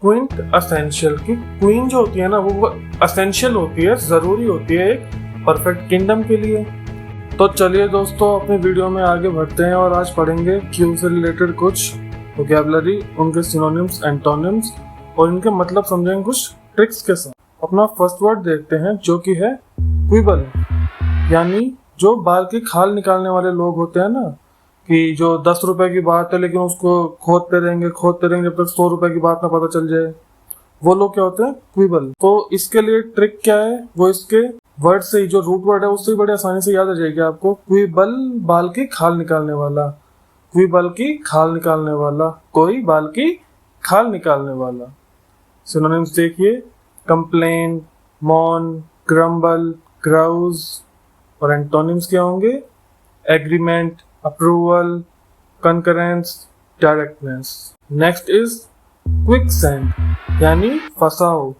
Quint essential की queen जो होती है ना वो असेंशियल होती है, जरूरी होती है एक परफेक्ट किंगडम के लिए। तो चलिए दोस्तों अपने वीडियो में आगे बढ़ते हैं और आज पढ़ेंगे क्यू से रिलेटेड कुछ वोकैबुलरी, उनके सिनोनिम्स, एंटोनिम्स और इनके मतलब समझेंगे कुछ ट्रिक्स के साथ। अपना फर्स्ट वर्ड देखते हैं जो कि है क्विबल, यानी जो बाल की खाल निकालने वाले लोग होते हैं ना, कि जो 10 रुपए की बात है लेकिन उसको खोदते रहेंगे जब तक 100 रुपए की बात ना पता चल जाए, वो लोग क्या होते हैं? क्विबल। तो इसके लिए ट्रिक क्या है, वो इसके वर्ड से ही, जो रूट वर्ड है उससे ही बड़ी आसानी से याद आ जाएगी आपको। क्विबल, बाल की खाल निकालने वाला, क्विबल की खाल निकालने वाला, कोई बाल की खाल निकालने वाला। सिनोनिम्स देखिए, कंप्लेन, मॉन, ग्रम्बल, ग्राउज। और एंटोनिम्स क्या होंगे? Agreement, approval, concurrence, directness. Next is quicksand, यानी फसाओ।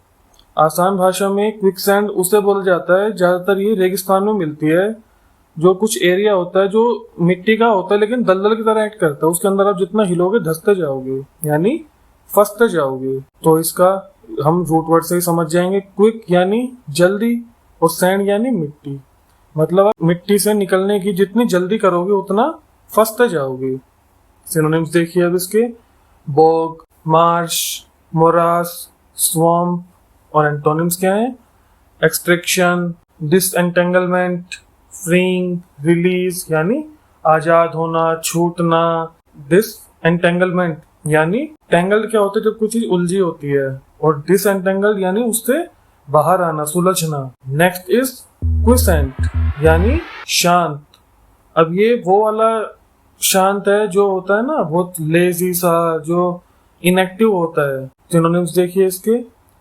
आसान भाषा में क्विकसैंड उसे बोला जाता है, ज्यादातर ये रेगिस्तान में मिलती है, जो कुछ एरिया होता है जो मिट्टी का होता है लेकिन दलदल की तरह एक्ट करता है, उसके अंदर आप जितना हिलोगे धंसते जाओगे, यानी फंसते जाओगे। तो इसका हम रूट वर्ड से ही समझ जाएंगे। क्विक यानी जल्दी और सैंड यानी मिट्टी, मतलब आप मिट्टी से निकलने की जितनी जल्दी करोगे उतना फंसते जाओगे। सिनोनिम्स देखिए अब इसके, बॉग, मार्श, मोरास, स्वम्प। और एंटोनिम्स क्या है? एक्सट्रैक्शन, डिसएंटेंगलमेंट, फ्रीइंग, रिलीज यानी आजाद होना, छूटना। डिसएंटेंगलमेंट यानी टेंगल क्या होता है जब कोई चीज उलझी होती है, और डिसएंटेंगल यानी उससे बाहर आना, सुलझना। नेक्स्ट इज क्विसेंट, यानी शांत। अब ये वो वाला शांत है जो होता है ना बहुत लेजी सा, जो इनएक्टिव होता है। सिनोनिम्स देखिए इसके,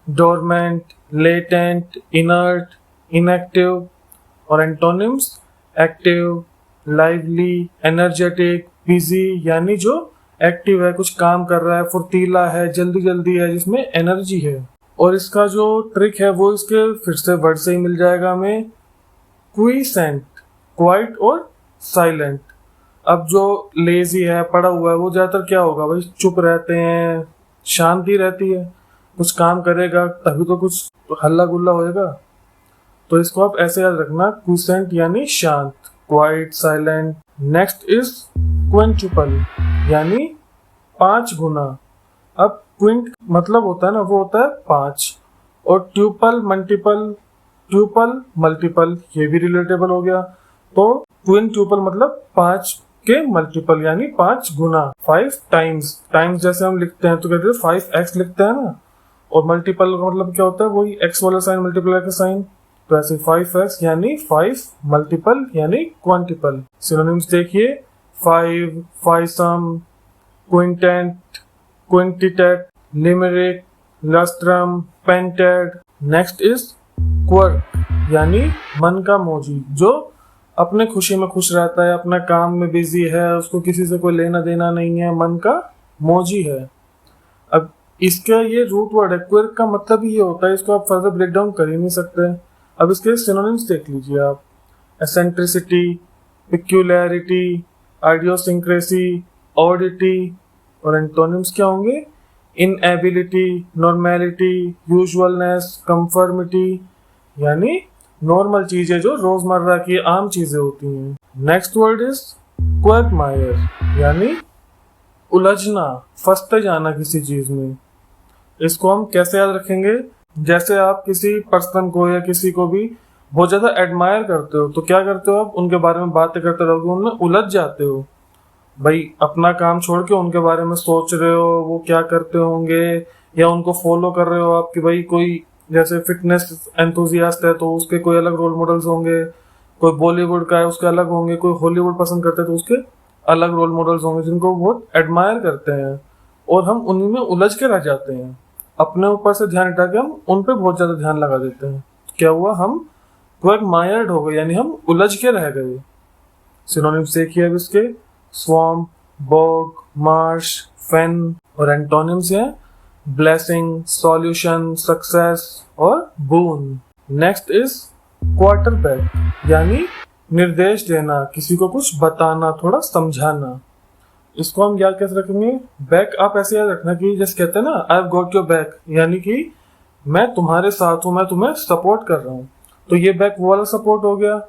डोरमेंट, लेटेंट, इनर्ट, इनएक्टिव। और antonyms active, lively, energetic, busy यानी जो एक्टिव है, कुछ काम कर रहा है, फुर्तीला है, जल्दी जल्दी है, जिसमें एनर्जी है। और इसका जो ट्रिक है वो इसके फिर से वर्ड से ही मिल जाएगा हमें, क्विसेंट, क्वाइट और साइलेंट। अब जो लेजी है, पड़ा हुआ है, वो ज्यादातर क्या होगा भाई, चुप रहते हैं, शांति रहती है। कुछ काम करेगा तभी तो कुछ हल्ला गुल्ला होएगा। तो इसको आप ऐसे याद रखना, क्विसेंट यानी शांत, क्वाइट, साइलेंट। नेक्स्ट इज क्विंटुपल, यानी 5 गुना। अब क्विंट मतलब होता है ना, वो होता है 5, और ट्यूपल मल्टीपल, ये भी रिलेटेबल हो गया। तो क्विंटुपल मतलब 5 के मल्टीपल, यानी 5 गुना, 5 टाइम्स जैसे हम लिखते हैं तो कहते हैं 5x लिखते हैं ना, और मल्टीपल का मतलब क्या होता है, वही x वाला साइन मल्टीप्लाई का साइन। तो ऐसे 5x यानी 5 मल्टीपल यानी क्वांटिपल। सिनोनिम्स देखिए, 5, fivesome, quintet, quintuplet, limerick, lustrum, pentad. Next is quirk, यानी मन का मौजी, जो अपने खुशी में खुश रहता है, अपना काम में बिजी है, उसको किसी से कोई लेना देना नहीं है, मन का मौजी है। अब इसका ये रूट वर्ड है, क्वर्क का मतलब ये होता है, इसको आप फर्दर ब्रेक डाउन कर ही नहीं सकते। अब इसके सिनोनिम्स देख लीजिए आप, एसेंट्रिसिटी, पिक्यूलैरिटी, आइडियोसिंक्रेसी, ऑडिटी। और एंटोनिम्स क्या होंगे? इनएबिलिटी, नॉर्मेलिटी, यूजुअलनेस, कंफर्मिटी, यानी नॉर्मल चीजें जो रोजमर्रा की आम चीजें होती हैं। नेक्स्ट वर्ड इज क्वैगमायर, यानी उलझना, फंसते जाना किसी चीज में। इसको हम कैसे याद रखेंगे? जैसे आप किसी पर्सन को या किसी को भी बहुत ज्यादा एडमायर करते हो, तो क्या करते हो आप? उनके बारे में बातें करते रहोगे, उनमें उलझ जाते हो भाई, अपना काम छोड़ के उनके बारे में सोच रहे हो वो क्या करते होंगे, या उनको फॉलो कर रहे हो आप कि भाई कोई जैसे फिटनेस एंथुजियास्ट है तो उसके कोई अलग रोल मॉडल्स होंगे, कोई बॉलीवुड का है उसके अलग होंगे, कोई हॉलीवुड पसंद करते हैं तो उसके अलग रोल मॉडल्स होंगे जिनको बहुत एडमायर करते हैं, और हम उन्हीं में उलझ के रह जाते हैं। अपने ऊपर से ध्यान हटा के हम उन पे बहुत ज्यादा ध्यान लगा देते हैं। क्या हुआ? हम क्वैगमायर्ड हो गए, यानी हम उलझ के रह गए। सिनोनिम्स देखिए अब इसके, स्वॉम्प, बॉग, मार्श, फेन। और एंटोनिम्स हैं ब्लेसिंग, सॉल्यूशन, सक्सेस और बून। नेक्स्ट इज क्वार्टरबैक, यानी निर्देश देना, किसी को कुछ बताना, थोड़ा समझाना। इसको हम याद कैसे रखेंगे? बैक आप ऐसे याद रखना कि जैसे कहते हैं ना, I have got your back, यानी कि मैं तुम्हारे साथ हूं, मैं तुम्हें सपोर्ट कर रहा हूं। तो ये बैक वो वाला सपोर्ट हो गया।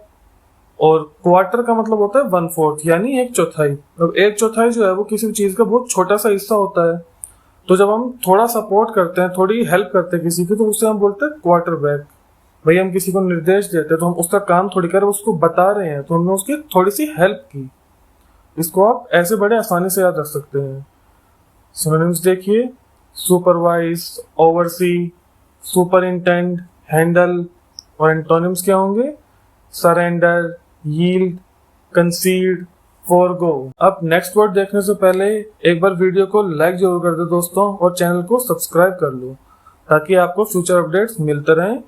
और क्वार्टर का मतलब होता है 1/4, यानी 1/4। अब 1/4 जो है वो किसी भी चीज का बहुत छोटा सा हिस्सा होता है। तो जब हम थोड़ा सपोर्ट करते हैं, थोड़ी हेल्प करते हैं किसी की, तो उसे हम बोलते हैं क्वार्टर बैक। भाई हम किसी को निर्देश देते हैं तो हम उसका काम थोड़ी कर उसको बता रहे हैं, तो हमने उसकी थोड़ी सी हेल्प की। इसको आप ऐसे बड़े आसानी से याद रख सकते हैं। सिनोनिम्स देखिए, सुपरवाइज, ओवरसी, सुपरिंटेंड, हैंडल। और एंटोनिम्स क्या होंगे? Surrender, yield, कंसीड, forgo. अब नेक्स्ट वर्ड देखने से पहले एक बार वीडियो को लाइक जरूर कर दो दोस्तों, और चैनल को सब्सक्राइब कर लो, ताकि आपको फ्यूचर अपडेट्स मिलते रहें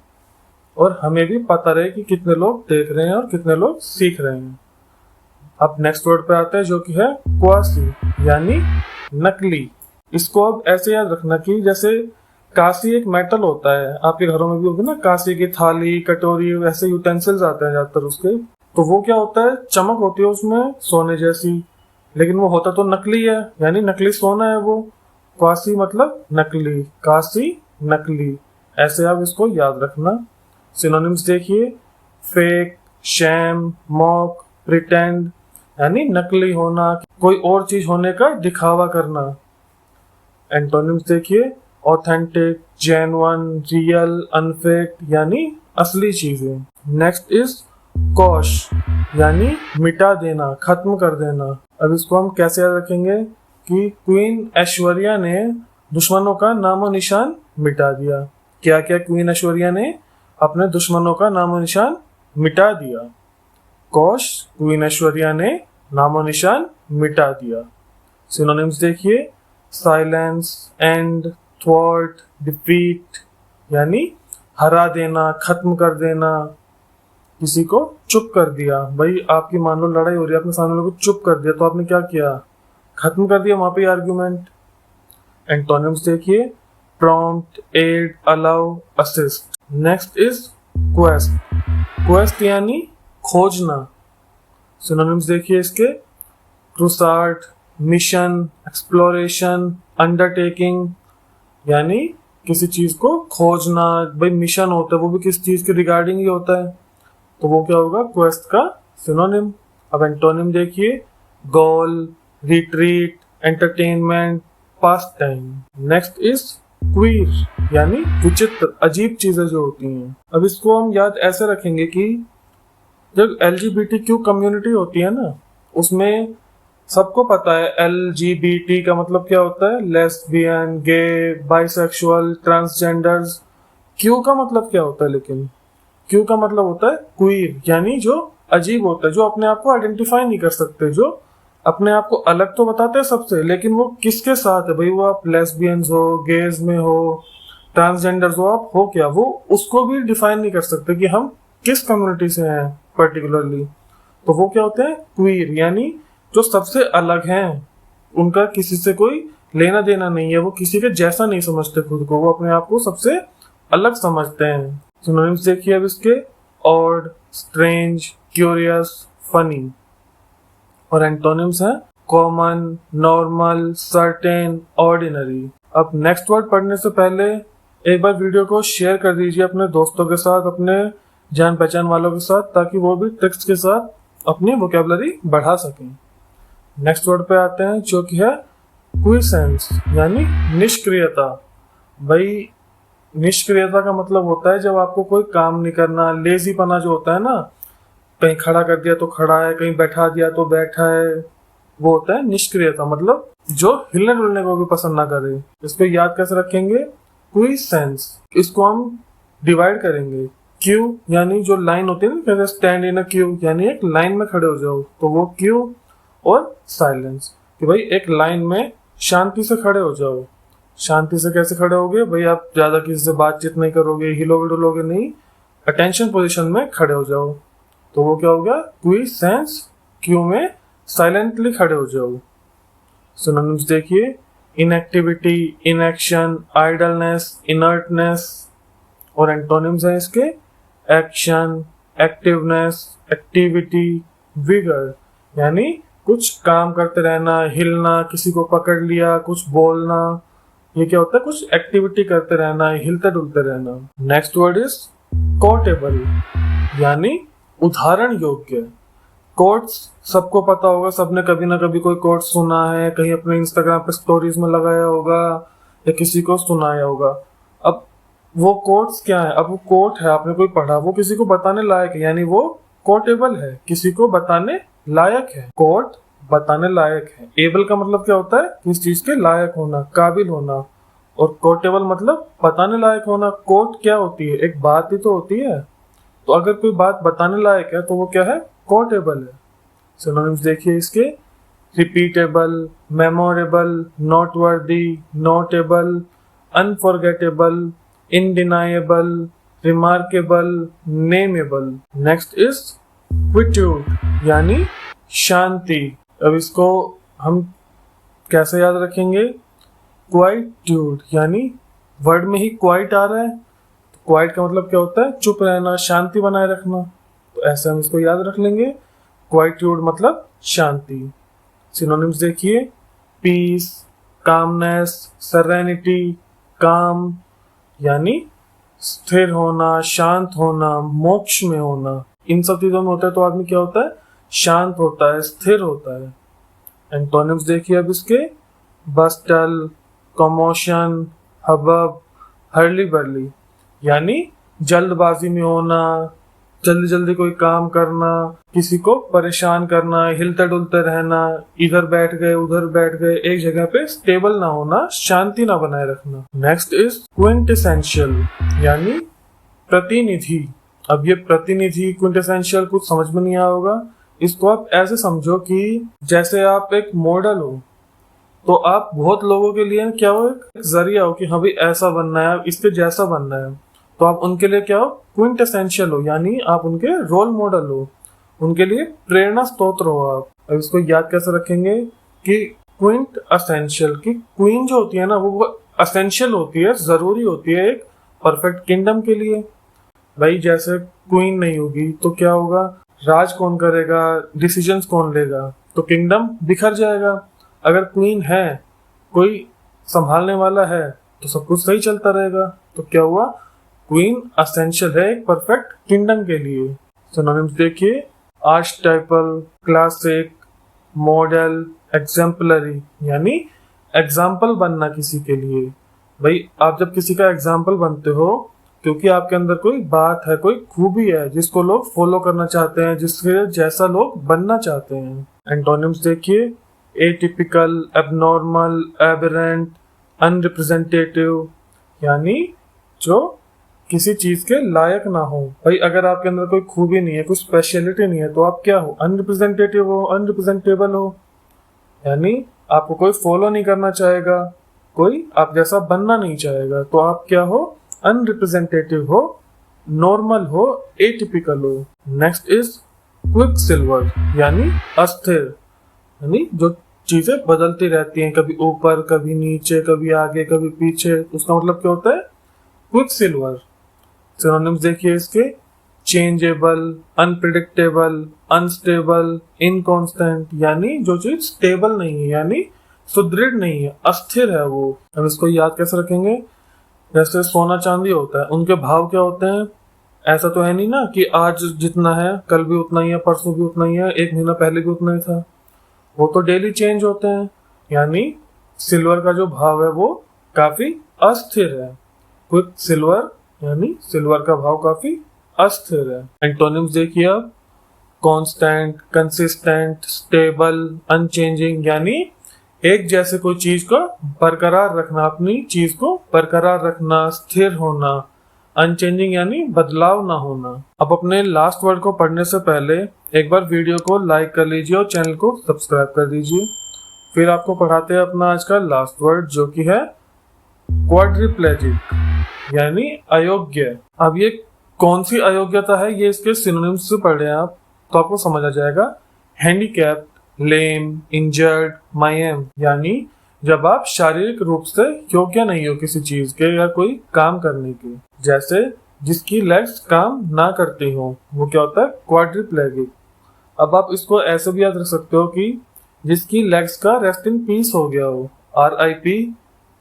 और हमें भी पता रहे कि कितने लोग देख रहे हैं और कितने लोग सीख रहे हैं। अब नेक्स्ट वर्ड पे आते हैं, जो कि है क्वासी, यानी नकली। इसको अब ऐसे याद रखना कि जैसे कांसी एक मेटल होता है, आपके घरों में भी होगी ना कांसी की थाली, कटोरी, वैसे यूटेंसिल्स आते हैं ज्यादातर उसके। तो वो क्या होता है? चमक होती है उसमें सोने जैसी, लेकिन वो होता तो नकली है, यानी नकली सोना है वो। क्वासी मतलब नकली, कांसी नकली, ऐसे आप इसको याद रखना। सिनोनिम्स देखिए, फेक, शैम, मॉक, प्रिटेंड, यानी नकली होना, कोई और चीज होने का दिखावा करना। एंटोनिम्स देखिए, ऑथेंटिक, जेन्युइन, रियल, अनफेक, यानी असली चीजें। नेक्स्ट इज कॉश, यानी मिटा देना, खत्म कर देना। अब इसको हम कैसे याद रखेंगे कि क्वीन ऐश्वर्या ने दुश्मनों का नामो निशान मिटा दिया। क्या क्या क्वीन ऐश्वर्या ने अपने दुश्मनों का नामो निशान मिटा दिया? कॉश, क्वीन ऐश्वर्या ने नामो निशान मिटा दिया। सिनोनिम्स देखिए, साइलेंस, एंड, थ्वार्ट, डिफीट, यानी हरा देना, खत्म कर देना, किसी को चुप कर दिया। भाई आपकी मान लो लड़ाई हो रही है, आपने सामने वाले को चुप कर दिया, तो आपने क्या किया? खत्म कर दिया वहां पे आर्ग्यूमेंट। एंटोनिम्स देखिए, prompt, aid, allow, assist. Next is quest. Quest यानी खोजना। सिनोनिम्स देखिए इसके, क्रूसार्ड, मिशन, एक्सप्लोरेशन, अंडरटेकिंग, यानी किसी चीज को खोजना। भाई मिशन होता है, वो भी किसी चीज के रिगार्डिंग ही होता है, तो वो क्या होगा? क्वेस्ट का सिनोनिम। अब एंटोनिम देखिए, goal, retreat, entertainment, pastime. Next is queer, यानी विचित्र, अजीब चीजें जो होती हैं। अब इसको हम याद ऐसे रखेंगे कि जब LGBTQ कम्युनिटी होती है ना, उसमें सबको पता है LGBT का मतलब क्या होता है? लेस्बियन, गे, बाइसेक्सुअल, ट्रांसजेंडर्स। क्यू का मतलब क्या होता है? लेकिन क्यू का मतलब होता है क्वीर, यानी जो अजीब होता है, जो अपने आप को आइडेंटिफाई नहीं कर सकते, जो अपने आप को अलग तो बताते हैं सबसे, लेकिन वो किसके साथ है? भाई वो आप लेस्बियंस हो, गेज में हो, ट्रांसजेंडर्स हो, आप हो क्या, वो उसको भी डिफाइन नहीं कर सकते कि हम किस कम्युनिटी से हैं पर्टिकुलरली। तो वो क्या होते हैं? क्वीर, यानी जो सबसे अलग हैं, उनका किसी से कोई लेना देना नहीं है, वो किसी के जैसा नहीं समझते खुद को, वो अपने आप को सबसे अलग समझते हैं। सिनोनिम्स देखिए अब इसके, ऑड, स्ट्रेंज, क्यूरियस, फनी। और एंटोनिम्स हैं कॉमन, नॉर्मल, सर्टेन, ऑर्डिनरी। अब नेक्स्ट वर्ड पढ़ने से पहले एक बार वीडियो को शेयर कर दीजिए अपने दोस्तों के साथ, अपने जान पहचान वालों के साथ, ताकि वो भी टेक्स्ट के साथ अपनी वोकेबलरी बढ़ा सकें। नेक्स्ट वर्ड पे आते हैं, जो कि है क्विसेंस, यानी निष्क्रियता। भाई निष्क्रियता का मतलब होता है जब आपको कोई काम नहीं करना, लेजी पना जो होता है ना, कहीं खड़ा कर दिया तो खड़ा है, कहीं बैठा दिया तो बैठा है, वो होता है निष्क्रियता। मतलब जो हिलने डुलने को भी पसंद ना करे। इसको याद कैसे रखेंगे? क्विसेंस। इसको हम डिवाइड करेंगे, क्यू यानी जो लाइन होती है ना, स्टैंड इन अ क्यू, यानी एक लाइन में खड़े हो जाओ, तो वो क्यू। और साइलेंस, कि भाई एक लाइन में शांति से खड़े हो जाओ। शांति से कैसे खड़े होगे? भाई आप ज्यादा किसी से बातचीत नहीं करोगे, हिलोगे डुलोगे नहीं, अटेंशन पोजीशन में खड़े हो जाओ, तो वो क्या हो गया? क्विसेंस। क्यू में साइलेंटली खड़े हो जाओ। सिनोनिम्स देखिए, इनएक्टिविटी, इनएक्शन, आइडलनेस, इनर्टनेस। और एंटोनिम्स है इसके, एक्शन, एक्टिवनेस, एक्टिविटी, विगर, यानी कुछ काम करते रहना, हिलना, किसी को पकड़ लिया, कुछ बोलना, ये क्या होता है? कुछ एक्टिविटी करते रहना, हिलते डुलते रहना। नेक्स्ट वर्ड इज कोटेबल, यानी उदाहरण योग्य। कोट्स सबको पता होगा, सबने कभी ना कभी कोई कोट सुना है, कहीं अपने इंस्टाग्राम पे स्टोरीज में लगाया होगा या किसी को सुनाया होगा। अब वो कोट्स क्या है? अब वो कोट है, आपने कोई पढ़ा, वो किसी को बताने लायक है, यानी वो कोटेबल है, किसी को बताने लायक है। कोट बताने लायक है। एबल का मतलब क्या होता है? किसी चीज के लायक होना, काबिल होना। और कोटेबल मतलब बताने लायक होना। कोट क्या होती है? एक बात ही तो होती है। तो अगर कोई बात बताने लायक है तो वो क्या है? कोटेबल है। सिनोनिम्स देखिए इसके, repeatable, memorable, noteworthy, notable, unforgettable, indelible, remarkable, nameable. Next is quietude, यानी शांति। अब इसको हम कैसे याद रखेंगे? क्वाइट्यूड, यानी वर्ड में ही क्वाइट आ रहा है, तो क्वाइट का मतलब क्या होता है? चुप रहना, शांति बनाए रखना। तो ऐसे हम इसको याद रख लेंगे, क्वाइट्यूड मतलब शांति। सिनोनिम्स देखिए, पीस, कामनेस, सेरेनिटी, काम, यानी स्थिर होना, शांत होना, मोक्ष में होना। इन सब चीजों में होता है तो आदमी क्या होता है? शांत होता है, स्थिर होता है। एंटोनिम्स देखिए अब इसके, बस्टल, कमोशन, हबब, हर्ली बर्ली, यानी जल्दबाजी में होना, जल्दी जल्दी कोई काम करना, किसी को परेशान करना, हिलते डुलते रहना, इधर बैठ गए उधर बैठ गए, एक जगह पे स्टेबल ना होना, शांति ना बनाए रखना। नेक्स्ट इज क्विंटेसेंशियल, यानी प्रतिनिधि। अब ये प्रतिनिधि, क्विंटेसेंशियल कुछ समझ में नहीं आया होगा। इसको आप ऐसे समझो कि जैसे आप एक मॉडल हो, तो आप बहुत लोगों के लिए क्या हो? एक जरिया हो कि हाँ भाई ऐसा बनना है, इसके जैसा बनना है। तो आप उनके लिए क्या हो? क्विंटेसेंशियल हो, यानी आप उनके रोल मॉडल हो, उनके लिए प्रेरणा स्रोत हो आप। अब इसको याद कैसे रखेंगे कि क्विंट असेंशियल, की क्वीन जो होती है ना वो असेंशियल होती है, जरूरी होती है एक परफेक्ट किंगडम के लिए। भाई जैसे क्वीन नहीं होगी तो क्या होगा? राज कौन करेगा? डिसीजंस कौन लेगा? तो किंगडम बिखर जाएगा। अगर क्वीन है, कोई संभालने वाला है, तो सब कुछ सही चलता रहेगा। तो क्या हुआ? क्वीन असेंशियल है एक परफेक्ट किंगडम के लिए। सिनोनिम्स देखिए, आर्चटाइपल, क्लासिक, मॉडल, एग्जाम्पलरी, यानी एग्जाम्पल बनना किसी के लिए। भाई आप जब किसी का एग्जाम्पल बनते हो, क्योंकि आपके अंदर कोई बात है, कोई खूबी है जिसको लोग फॉलो करना चाहते हैं, जिसके जैसा लोग बनना चाहते हैं। एंटोनिम्स देखिए, एटिपिकल, एबनॉर्मल, एबरेंट, अनरिप्रेजेंटेटिव, यानी जो किसी चीज के लायक ना हो। भाई अगर आपके अंदर कोई खूबी नहीं है, कुछ स्पेशलिटी नहीं है, तो आप क्या हो? अनरिप्रेजेंटेटिव हो, अनरिप्रेजेंटेबल हो, यानी आपको कोई फॉलो नहीं करना चाहेगा, कोई आप जैसा बनना नहीं चाहेगा। तो आप क्या हो? अनरिप्रेजेंटेटिव हो, नॉर्मल हो, एटिपिकल हो। नेक्स्ट इज क्विक सिल्वर, यानी अस्थिर, यानी जो चीजें बदलती रहती हैं, कभी ऊपर कभी नीचे, कभी आगे कभी पीछे। उसका मतलब क्या होता है? Quick silver. सिनोनिम्स देखिए इसके, चेंजेबल, अनप्रिडिक्टेबल, अनस्टेबल, इनकॉन्स्टेंट, यानी जो चीज स्टेबल नहीं है, यानी सुदृढ़ नहीं है, अस्थिर है वो। अब इसको याद कैसे रखेंगे? जैसे सोना चांदी होता है, उनके भाव क्या होते हैं? ऐसा तो है नहीं ना कि आज जितना है कल भी उतना ही है, परसों भी उतना ही है, एक महीना पहले भी उतना ही था। वो तो डेली चेंज होते हैं। यानी सिल्वर का जो भाव है वो काफी अस्थिर है। क्विक सिल्वर, यानी सिल्वर का भाव काफी अस्थिर है। एंटोनिम्स देखिए आप, कांस्टेंट, कंसिस्टेंट, स्टेबल, अनचेंजिंग, यानी एक जैसे कोई चीज को बरकरार रखना, अपनी चीज को बरकरार रखना, स्थिर होना। अनचेंजिंग यानी बदलाव ना होना। अब अपने लास्ट वर्ड को पढ़ने से पहले एक बार वीडियो को लाइक कर लीजिए और चैनल को सब्सक्राइब कर दीजिए। फिर आपको पढ़ाते हैं अपना आज का लास्ट वर्ड, जो कि है क्वाड्रिप्लेजिक, यानी अयोग्य। अब ये कौन सी अयोग्यता है, ये इसके सिनोनिम्स से पढ़ रहे हैं आप तो आपको समझ आ जाएगा। हैंडीकैप, लेम, इंजर्ड, मायम, यानी जब आप शारीरिक रूप से योग्य नहीं हो किसी चीज के या कोई काम करने के, जैसे जिसकी लेग्स काम ना करती हो, वो क्या होता है? क्वाड्रिप्लेगिक। अब आप इसको ऐसे भी याद रख सकते हो कि जिसकी लेग्स का रेस्ट इन पीस हो गया हो, RIP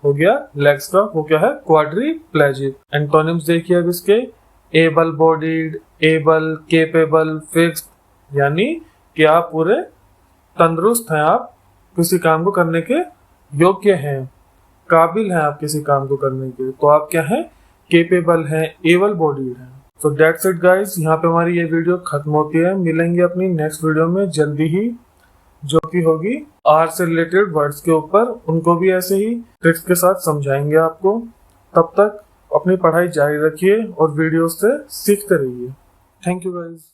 हो गया लेग्स का, वो क्या है, क्वाड्रीप्लेजिक। एंटोनिम्स देखिए अब इसके, able bodied, able, capable, fixed, यानी कि आप पूरे तंदुरुस्त हैं, आप किसी काम को करने के योग्य हैं, काबिल हैं आप किसी काम को करने के, तो आप क्या हैं, केपेबल हैं, एबल बॉडीड हैं। तो दैट्स इट गाइस, यहाँ पे हमारी ये वीडियो खत्म होती है। मिलेंगे अपनी नेक्स्ट वीडियो में जल्दी ही, जो कि होगी आर से रिलेटेड वर्ड्स के ऊपर, उनको भी ऐसे ही ट्रिक्स के साथ समझाएंगे आपको। तब तक अपनी पढ़ाई जारी रखिए और वीडियो से सीखते रहिए। Thank you guys.